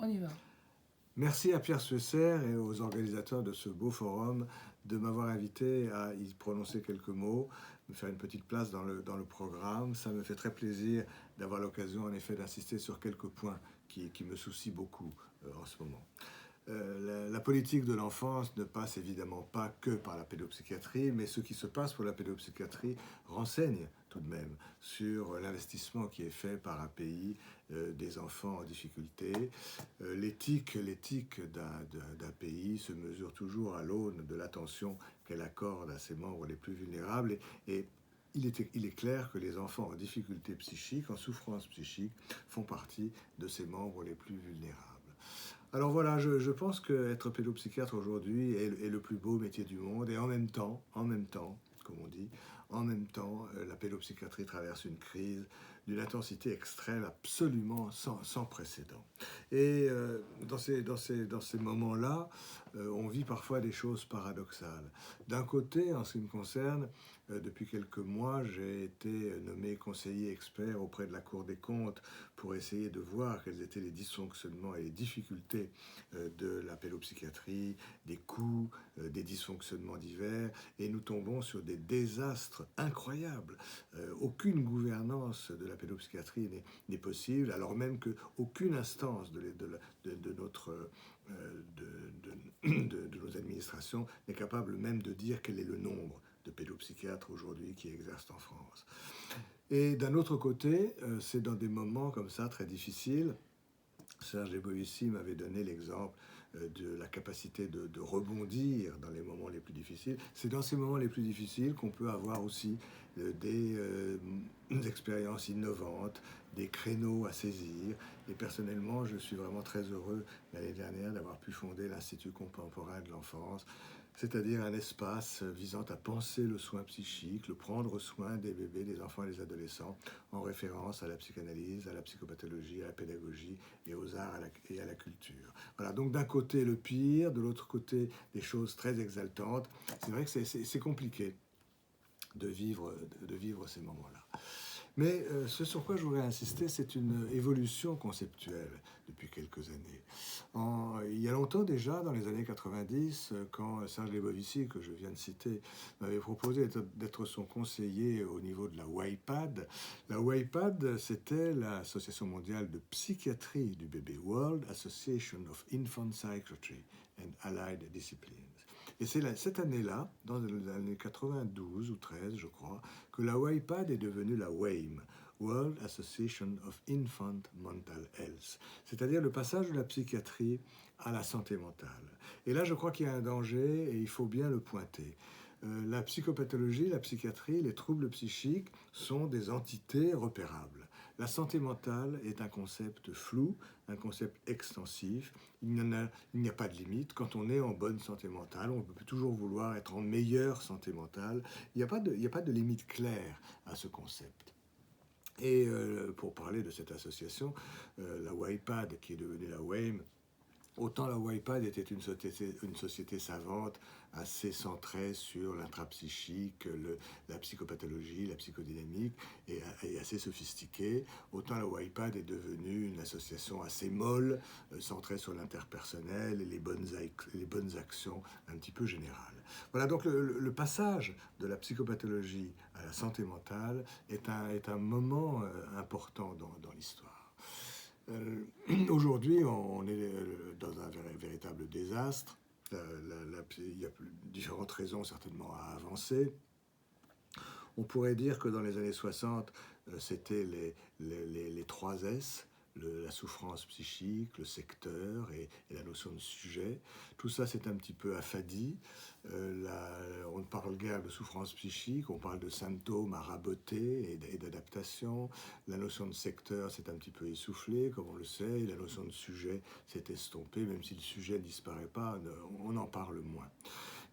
On y va. Merci à Pierre Suesser et aux organisateurs de ce beau forum de m'avoir invité à y prononcer quelques mots, me faire une petite place dans le programme. Ça me fait très plaisir d'avoir l'occasion en effet d'insister sur quelques points qui me soucient beaucoup en ce moment. La politique de l'enfance ne passe évidemment pas que par la pédopsychiatrie, mais ce qui se passe pour la pédopsychiatrie renseigne tout de même sur l'investissement qui est fait par un pays des enfants en difficulté. L'éthique d'un pays se mesure toujours à l'aune de l'attention qu'elle accorde à ses membres les plus vulnérables et il est clair que les enfants en difficulté psychique, en souffrance psychique, font partie de ces membres les plus vulnérables. Alors voilà, je pense qu'être pédopsychiatre aujourd'hui est le plus beau métier du monde et en même temps, comme on dit, la pédopsychiatrie traverse une crise d'une intensité extrême absolument sans précédent. Et dans ces moments-là, on vit parfois des choses paradoxales. D'un côté, en ce qui me concerne, depuis quelques mois, j'ai été nommé conseiller expert auprès de la Cour des comptes pour essayer de voir quels étaient les dysfonctionnements et les difficultés de la pédopsychiatrie, des coûts, des dysfonctionnements divers, et nous tombons sur des désastres incroyables. Aucune gouvernance de la pédopsychiatrie n'est possible, alors même qu'aucune instance de nos administrations n'est capable même de dire quel est le nombre de pédopsychiatres aujourd'hui qui exercent en France. Et d'un autre côté, c'est dans des moments comme ça très difficiles. Serge Lebovici m'avait donné l'exemple de la capacité de rebondir dans les moments les plus difficiles. C'est dans ces moments les plus difficiles qu'on peut avoir aussi des expériences innovantes, des créneaux à saisir. Et personnellement, je suis vraiment très heureux l'année dernière d'avoir pu fonder l'Institut contemporain de l'enfance, c'est-à-dire un espace visant à penser le soin psychique, le prendre soin des bébés, des enfants et des adolescents, en référence à la psychanalyse, à la psychopathologie, à la pédagogie et aux arts et à la culture. Voilà, donc d'un côté le pire, de l'autre côté des choses très exaltantes. C'est vrai que c'est compliqué de vivre ces moments-là. Mais ce sur quoi je voudrais insister, c'est une évolution conceptuelle depuis quelques années. Il y a longtemps déjà, dans les années 90, quand Serge Lebovici, que je viens de citer, m'avait proposé d'être son conseiller au niveau de la WIPAD. La WIPAD, c'était l'Association mondiale de psychiatrie du bébé, World Association of Infant Psychiatry and Allied Disciplines. Et c'est cette année-là, dans les années 92 ou 13, je crois, que la WIPAD est devenue la WAME, World Association of Infant Mental Health, c'est-à-dire le passage de la psychiatrie à la santé mentale. Et là, je crois qu'il y a un danger et il faut bien le pointer. La psychopathologie, la psychiatrie, les troubles psychiques sont des entités repérables. La santé mentale est un concept flou, un concept extensif. Il n'y a pas de limite. Quand on est en bonne santé mentale, on peut toujours vouloir être en meilleure santé mentale. Il n'y a pas de limite claire à ce concept. Et pour parler de cette association, la WIPAD, qui est devenue la WAME, autant la WIPAD était une société savante, assez centrée sur l'intrapsychique, la psychopathologie, la psychodynamique, et assez sophistiquée. Autant la WIPAD est devenue une association assez molle, centrée sur l'interpersonnel et les bonnes actions un petit peu générales. Voilà, donc le passage de la psychopathologie à la santé mentale est un moment important dans l'histoire. Aujourd'hui, on est dans un véritable désastre. Il y a différentes raisons certainement à avancer. On pourrait dire que dans les années 60, c'était les 3 S, la souffrance psychique, le secteur et la notion de sujet. Tout ça, c'est un petit peu affadi. On ne parle guère de souffrance psychique, on parle de symptômes à raboter et d'adaptation. La notion de secteur s'est un petit peu essoufflée, comme on le sait, et la notion de sujet s'est estompée, même si le sujet ne disparaît pas, on en parle moins.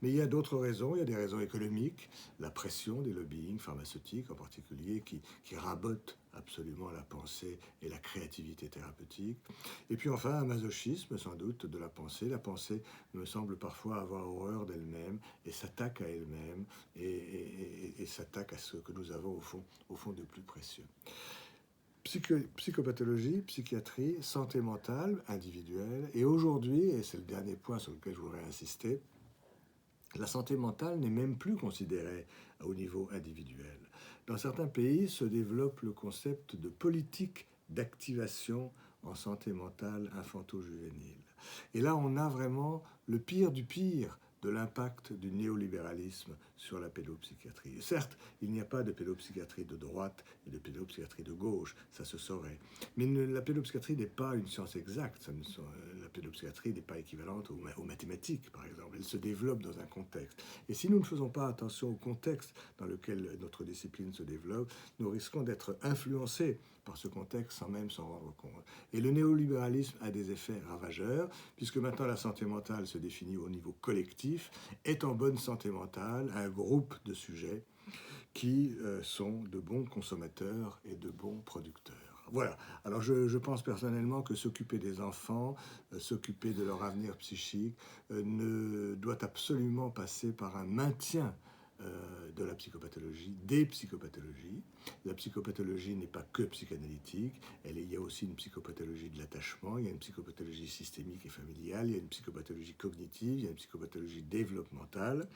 Mais il y a d'autres raisons, il y a des raisons économiques, la pression des lobbying pharmaceutiques en particulier, qui rabotent absolument la pensée et la créativité thérapeutique. Et puis enfin, un masochisme sans doute de la pensée. La pensée me semble parfois avoir horreur d'elle-même et s'attaque à elle-même et s'attaque à ce que nous avons au fond de plus précieux. psychopathologie, psychiatrie, santé mentale, individuelle. Et aujourd'hui, et c'est le dernier point sur lequel je voudrais insister, la santé mentale n'est même plus considérée au niveau individuel. Dans certains pays se développe le concept de politique d'activation en santé mentale infanto-juvénile. Et là, on a vraiment le pire du pire de l'impact du néolibéralisme sur la pédopsychiatrie. Et certes, il n'y a pas de pédopsychiatrie de droite et de pédopsychiatrie de gauche, ça se saurait. Mais la pédopsychiatrie n'est pas une science exacte. La pédopsychiatrie n'est pas équivalente aux mathématiques, par exemple. Elle se développe dans un contexte. Et si nous ne faisons pas attention au contexte dans lequel notre discipline se développe, nous risquons d'être influencés par ce contexte sans même s'en rendre compte. Et le néolibéralisme a des effets ravageurs, puisque maintenant la santé mentale se définit au niveau collectif, est en bonne santé mentale un groupe de sujets qui sont de bons consommateurs et de bons producteurs. Voilà. Alors je pense personnellement que s'occuper des enfants, s'occuper de leur avenir psychique, ne doit absolument passer par un maintien de la psychopathologie, des psychopathologies. La psychopathologie n'est pas que psychanalytique, il y a aussi une psychopathologie de l'attachement, il y a une psychopathologie systémique et familiale, il y a une psychopathologie cognitive, il y a une psychopathologie développementale,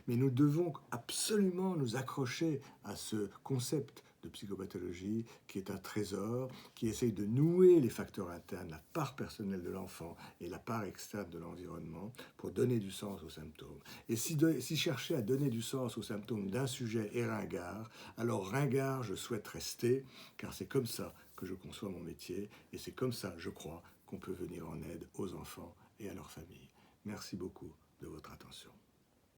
mais nous devons absolument nous accrocher à ce concept de psychopathologie qui est un trésor, qui essaye de nouer les facteurs internes, la part personnelle de l'enfant et la part externe de l'environnement pour donner du sens aux symptômes. Et si chercher à donner du sens aux symptômes d'un sujet est ringard, alors ringard je souhaite rester, car c'est comme ça que je conçois mon métier et c'est comme ça, je crois, qu'on peut venir en aide aux enfants et à leurs familles. Merci beaucoup de votre attention.